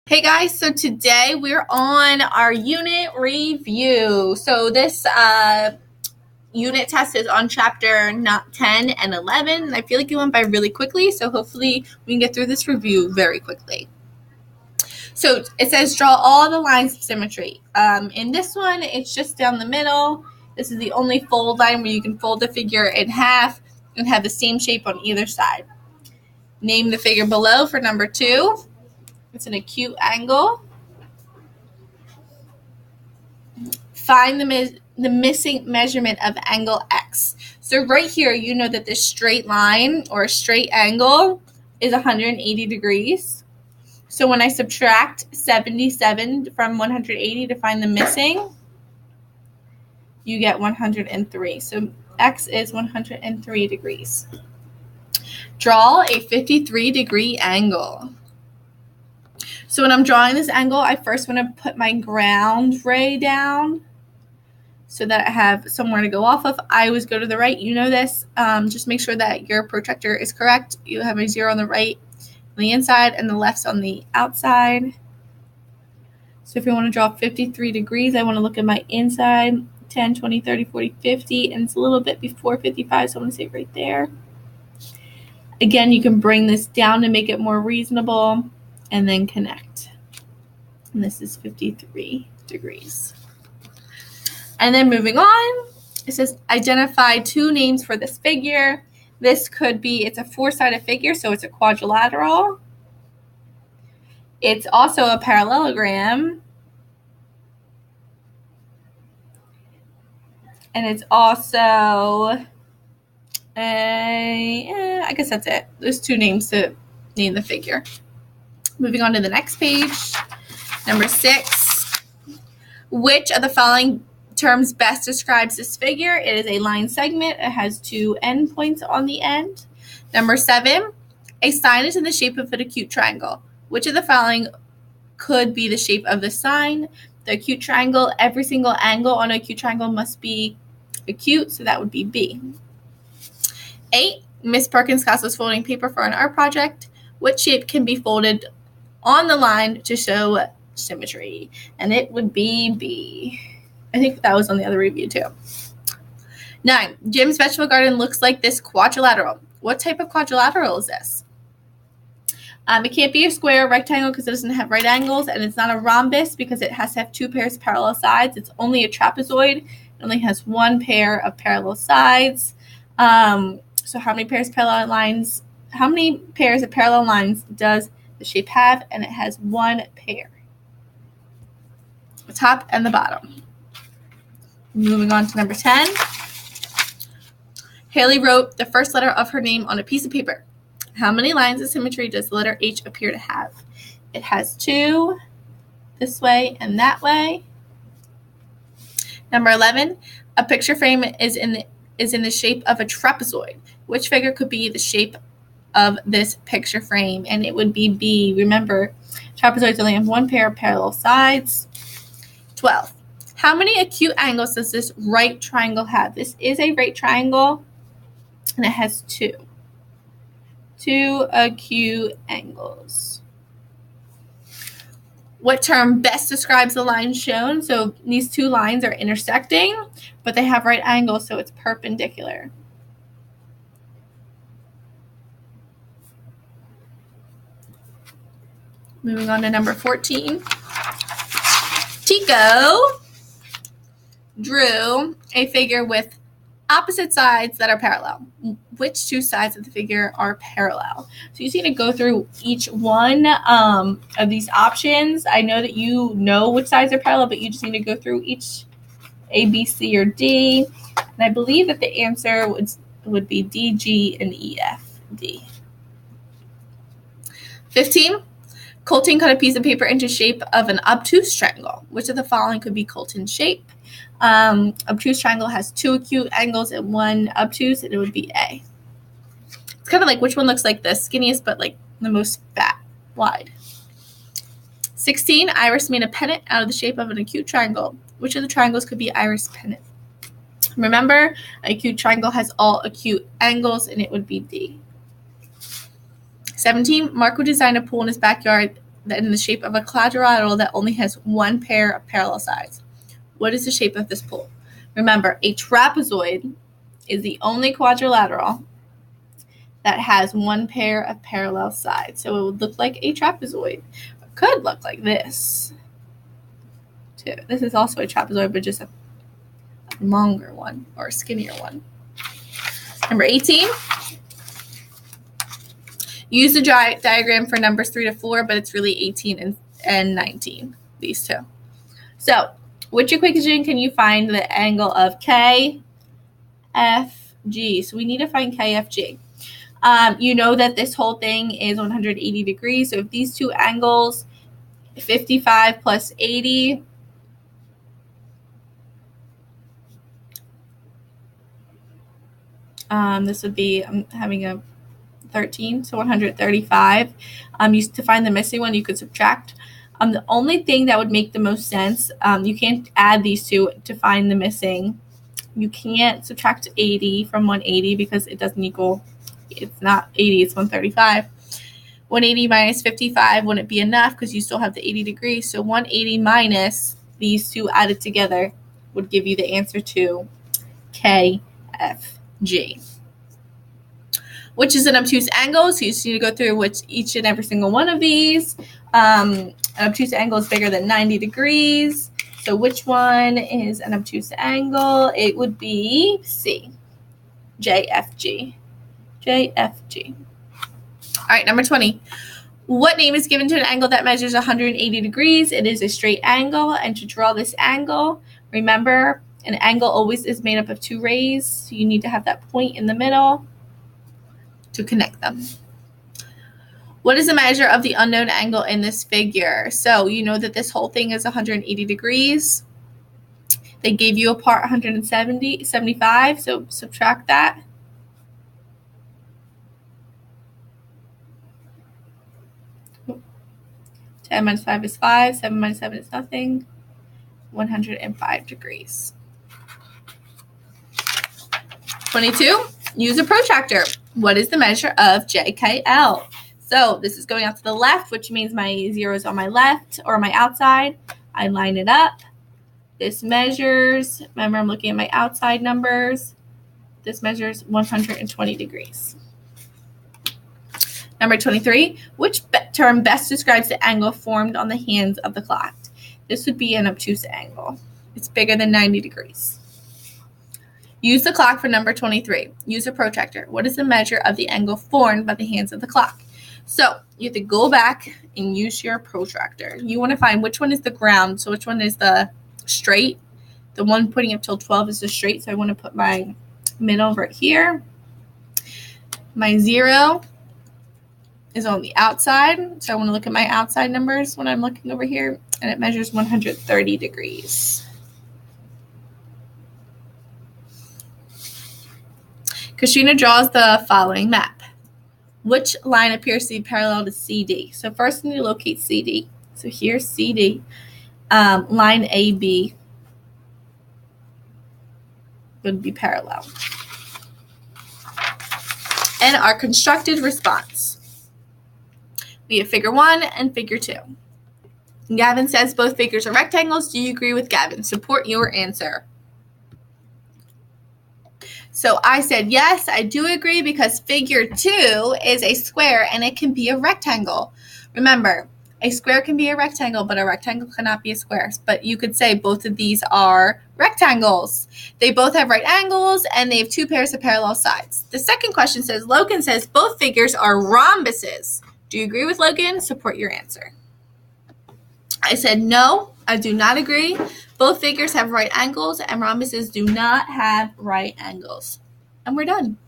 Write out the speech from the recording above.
Hey guys, so today we're on our unit review. So this unit test is on chapter 10 and 11. And I feel like it went by really quickly, so hopefully we can get through this review very quickly. So it says draw all the lines of symmetry. In this one, it's just down the middle. This is the only fold line where you can fold the figure in half and have the same shape on either side. Name the figure below for number 2. It's an acute angle. Find the missing measurement of angle X. So right here, you know that this straight line or a straight angle is 180 degrees. So when I subtract 77 from 180 to find the missing, you get 103. So X is 103 degrees. Draw a 53-degree angle. So when I'm drawing this angle, I first want to put my ground ray down so that I have somewhere to go off of. I always go to the right. You know this. Just make sure that your protractor is correct. You have a 0 on the right, on the inside, and the left's on the outside. So if you want to draw 53 degrees, I want to look at my inside, 10, 20, 30, 40, 50, and it's a little bit before 55, so I want to say right there. Again, you can bring this down to make it more reasonable, and then connect. And this is 53 degrees. And then moving on, it says identify 2 names for this figure. This could be, it's a 4-sided figure, so it's a quadrilateral. It's also a parallelogram. And it's also I guess that's it. There's 2 names to name the figure. Moving on to the next page, number 6. Which of the following terms best describes this figure? It is a line segment. It has 2 endpoints on the end. Number 7, a sign is in the shape of an acute triangle. Which of the following could be the shape of the sign? The acute triangle, every single angle on an acute triangle must be acute, so that would be B. 8, Miss Perkins class was folding paper for an art project. Which shape can be folded on the line to show symmetry? And it would be B. I think that was on the other review too. 9, Jim's vegetable garden looks like this quadrilateral. What type of quadrilateral is this? It can't be a square or rectangle because it doesn't have right angles, and it's not a rhombus because it has to have 2 pairs of parallel sides. It's only a trapezoid. It only has 1 pair of parallel sides. So how many pairs of parallel lines? How many pairs of parallel lines does the shape have? And it has 1 pair. The top and the bottom. Moving on to number 10. Haley wrote the first letter of her name on a piece of paper. How many lines of symmetry does the letter H appear to have? It has 2, this way and that way. Number 11. A picture frame is in the shape of a trapezoid. Which figure could be the shape of this picture frame? And it would be B. Remember, trapezoids only have 1 pair of parallel sides. 12. How many acute angles does this right triangle have? This is a right triangle, and it has 2. 2 acute angles. What term best describes the line shown? So these 2 lines are intersecting, but they have right angles, so it's perpendicular. Moving on to number 14. Tico drew a figure with opposite sides that are parallel. Which 2 sides of the figure are parallel? So you just need to go through each one of these options. I know that you know which sides are parallel, but you just need to go through each A, B, C, or D. And I believe that the answer would be D, G, and E, F, D. 15. Colton cut a piece of paper into shape of an obtuse triangle. Which of the following could be Colton's shape? Obtuse triangle has 2 acute angles and 1 obtuse, and it would be A. It's kind of like which one looks like the skinniest but like the most fat, wide. 16, Iris made a pennant out of the shape of an acute triangle. Which of the triangles could be Iris' pennant? Remember, an acute triangle has all acute angles, and it would be D. 17, Marco designed a pool in his backyard in the shape of a quadrilateral that only has one pair of parallel sides. What is the shape of this pool? Remember, a trapezoid is the only quadrilateral that has one pair of parallel sides. So it would look like a trapezoid. It could look like this, too. This is also a trapezoid, but just a longer one or a skinnier one. Number 18. Use the diagram for numbers 3 to 4, but it's really 18 and 19, these two. So, which equation can you find the angle of KFG? So we need to find KFG. You know that this whole thing is 180 degrees. So if these two angles, 55 plus 80, this would be, I'm having a 13, so 135. To find the missing one, you could subtract. The only thing that would make the most sense, you can't add these two to find the missing. You can't subtract 80 from 180 because it doesn't equal, it's not 80, it's 135. 180 minus 55 wouldn't be enough because you still have the 80 degrees. So 180 minus these two added together would give you the answer to KFG. Which is an obtuse angle, so you just need to go through each and every single one of these. An obtuse angle is bigger than 90 degrees. So which one is an obtuse angle? It would be C, JFG. JFG. All right, number 20. What name is given to an angle that measures 180 degrees? It is a straight angle, and to draw this angle, remember, an angle always is made up of two rays, so you need to have that point in the middle to connect them. What is the measure of the unknown angle in this figure? So you know that this whole thing is 180 degrees. They gave you a part 75, so subtract that. Oh. 10 minus 5 is 5. 7 minus 7 is nothing. 105 degrees. 22. Use a protractor. What is the measure of JKL? So this is going out to the left, which means my 0 is on my left or my outside. I line it up. This measures, remember I'm looking at my outside numbers. This measures 120 degrees. Number 23, which term best describes the angle formed on the hands of the clock? This would be an obtuse angle. It's bigger than 90 degrees. Use the clock for number 23. Use a protractor. What is the measure of the angle formed by the hands of the clock? So you have to go back and use your protractor. You want to find which one is the ground. So which one is the straight? The one pointing up till 12 is the straight. So I want to put my middle right here. My 0 is on the outside. So I want to look at my outside numbers when I'm looking over here. And it measures 130 degrees. Katrina draws the following map. Which line appears to be parallel to CD? So first we need to locate CD. So here's CD. Line AB would be parallel. And our constructed response. We have figure 1 and figure 2. Gavin says both figures are rectangles. Do you agree with Gavin? Support your answer. So I said, yes, I do agree because figure 2 is a square and it can be a rectangle. Remember, a square can be a rectangle, but a rectangle cannot be a square. But you could say both of these are rectangles. They both have right angles and they have two pairs of parallel sides. The second question says, Logan says both figures are rhombuses. Do you agree with Logan? Support your answer. I said, no, I do not agree. Both figures have right angles and rhombuses do not have right angles. And we're done.